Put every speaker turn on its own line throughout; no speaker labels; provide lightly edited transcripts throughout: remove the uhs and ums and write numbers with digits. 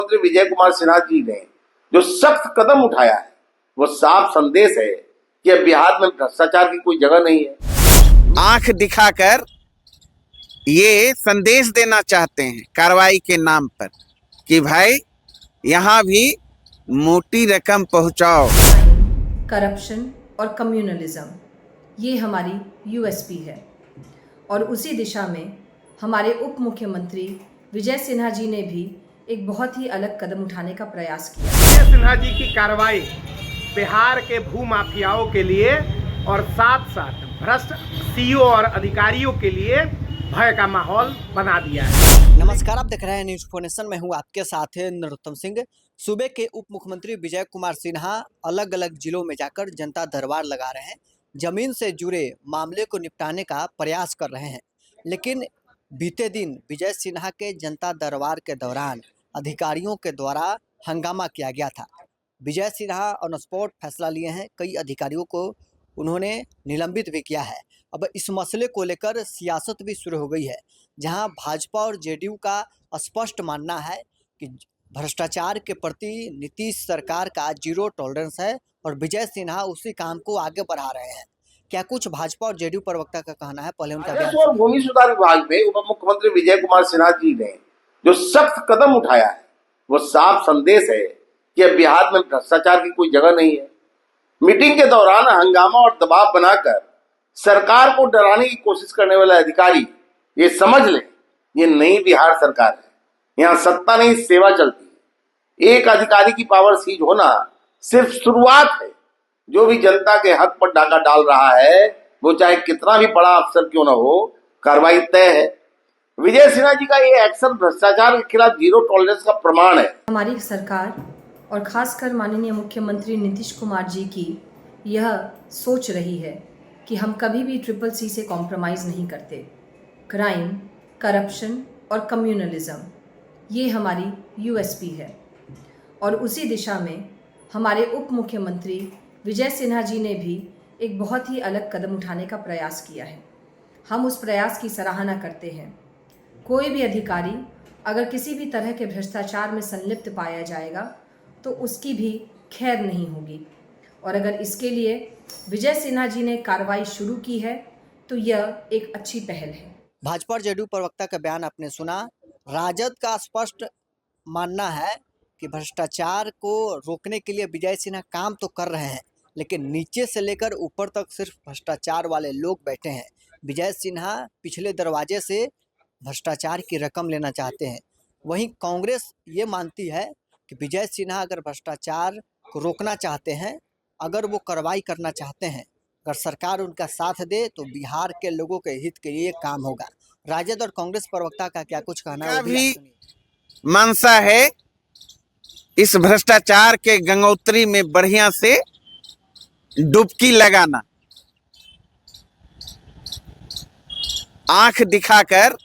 मुख्यमंत्री विजय कुमार सिन्हा जी ने जो सख्त कदम उठाया है वो साफ संदेश है कि अब बिहार में भ्रष्टाचार की कोई जगह नहीं है।
आंख दिखाकर ये संदेश देना चाहते हैं कार्रवाई के नाम पर कि भाई यहाँ भी मोटी रकम पहुंचाओ।
करप्शन और कम्युनलिज्म ये हमारी यूएसपी है और उसी दिशा में हमारे उप मुख्यमंत्री विजय सिन्हा जी ने भी एक बहुत ही अलग कदम उठाने का प्रयास किया।
विजय सिन्हा जी की कार्रवाई बिहार के भूमाफियाओं के लिए और साथ साथ भ्रष्ट सीईओ और अधिकारियों के लिए भय का माहौल बना दिया है।
नमस्कार, आप देख रहे हैं न्यूज़ 4 नेशन में हूं आपके साथ है नरोत्तम सिंह। सूबे के उप मुख्यमंत्री विजय कुमार सिन्हा अलग अलग जिलों में जाकर जनता दरबार लगा रहे हैं, जमीन से जुड़े मामले को निपटाने का प्रयास कर रहे हैं। लेकिन बीते दिन विजय सिन्हा के जनता दरबार के दौरान अधिकारियों के द्वारा हंगामा किया गया था। विजय सिन्हा ऑन स्पॉट फैसला लिए हैं, कई अधिकारियों को उन्होंने निलंबित भी किया है। अब इस मसले को लेकर सियासत भी शुरू हो गई है, जहां भाजपा और जेडीयू का स्पष्ट मानना है कि भ्रष्टाचार के प्रति नीतीश सरकार का जीरो टॉलरेंस है और विजय सिन्हा उसी काम को आगे बढ़ा रहे हैं। क्या कुछ भाजपा और जेडीयू प्रवक्ता का कहना है, पहले उनका बयान।
और भूमि सुधार विभाग में उप मुख्यमंत्री विजय कुमार सिन्हा जी ने जो सख्त कदम उठाया है वो साफ संदेश है कि अब बिहार में भ्रष्टाचार की कोई जगह नहीं है। मीटिंग के दौरान हंगामा और दबाव बनाकर सरकार को डराने की कोशिश करने वाले अधिकारी ये समझ लें, ये नई बिहार सरकार है। यहाँ सत्ता नहीं सेवा चलती है। एक अधिकारी की पावर सीज होना सिर्फ शुरुआत है। जो भी जनता के हक पर डाका डाल रहा है वो चाहे कितना भी बड़ा अफसर क्यों ना हो, कार्रवाई तय है। विजय सिन्हा जी का ये एक्शन भ्रष्टाचार के खिलाफ जीरो टॉलरेंस का प्रमाण है।
हमारी सरकार और खासकर माननीय मुख्यमंत्री नीतीश कुमार जी की यह सोच रही है कि हम कभी भी CCC से कॉम्प्रोमाइज़ नहीं करते। क्राइम, करप्शन और कम्युनलिज्म ये हमारी यूएसपी है और उसी दिशा में हमारे उप मुख्यमंत्री विजय सिन्हा जी ने भी एक बहुत ही अलग कदम उठाने का प्रयास किया है। हम उस प्रयास की सराहना करते हैं। कोई भी अधिकारी अगर किसी भी तरह के भ्रष्टाचार में संलिप्त पाया जाएगा तो उसकी भी खैर नहीं होगी और अगर इसके लिए विजय सिन्हा जी ने कार्रवाई शुरू की है तो यह एक अच्छी पहल है।
भाजपा और जेडीयू प्रवक्ता का बयान आपने सुना। राजद का स्पष्ट मानना है कि भ्रष्टाचार को रोकने के लिए विजय सिन्हा काम तो कर रहे हैं, लेकिन नीचे से लेकर ऊपर तक सिर्फ भ्रष्टाचार वाले लोग बैठे हैं। विजय सिन्हा पिछले दरवाजे से भ्रष्टाचार की रकम लेना चाहते हैं। वहीं कांग्रेस ये मानती है कि विजय सिन्हा अगर भ्रष्टाचार को रोकना चाहते हैं, अगर वो कार्रवाई करना चाहते हैं, अगर सरकार उनका साथ दे तो बिहार के लोगों के हित के लिए काम होगा। राजद और कांग्रेस प्रवक्ता का क्या कुछ कहना है,
भी मंशा है इस भ्रष्टाचार के गंगोत्री में बढ़िया से डुबकी लगाना। आंख दिखाकर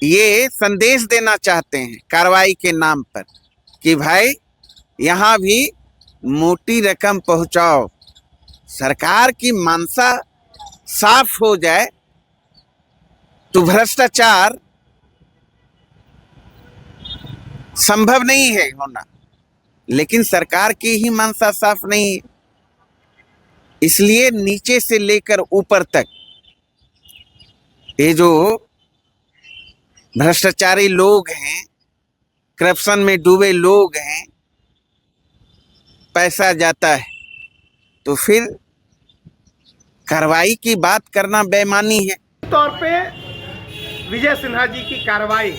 ये संदेश देना चाहते हैं कार्रवाई के नाम पर कि भाई यहाँ भी मोटी रकम पहुंचाओ। सरकार की मंशा साफ हो जाए तो भ्रष्टाचार संभव नहीं है होना, लेकिन सरकार की ही मंशा साफ नहीं है। इसलिए नीचे से लेकर ऊपर तक ये जो भ्रष्टाचारी लोग हैं, करप्शन में डूबे लोग हैं, पैसा जाता है तो फिर कार्रवाई की बात करना बेईमानी है।
तौर पे विजय सिन्हा जी की कार्रवाई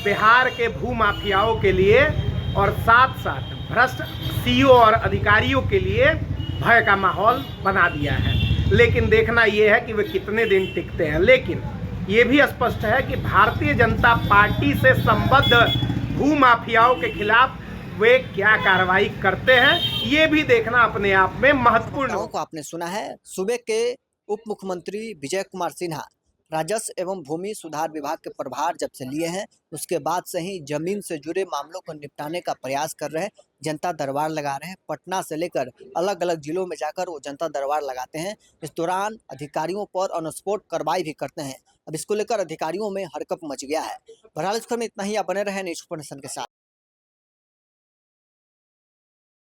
बिहार के भूमाफियाओं के लिए और साथ साथ भ्रष्ट सीईओ और अधिकारियों के लिए भय का माहौल बना दिया है। लेकिन देखना ये है कि वे कितने दिन टिकते हैं। लेकिन ये भी स्पष्ट है कि भारतीय जनता पार्टी से संबद्ध भूमाफियाओं के खिलाफ वे क्या कार्रवाई करते हैं, ये भी देखना अपने आप में महत्वपूर्ण
को आपने सुना है। सूबे के उप मुख्यमंत्री विजय कुमार सिन्हा राजस्व एवं भूमि सुधार विभाग के प्रभार जब से लिए हैं, उसके बाद से ही जमीन से जुड़े मामलों को निपटाने का प्रयास कर रहे हैं। जनता दरबार लगा रहे हैं। पटना से लेकर अलग अलग जिलों में जाकर वो जनता दरबार लगाते हैं। इस दौरान अधिकारियों पर ऑन स्पॉट कार्रवाई भी करते हैं। अब इसको लेकर अधिकारियों में हड़कंप मच गया है। बहरहाल इस खबर में इतना ही। आप बने रहे न्यूज़ 4 नेशन के साथ।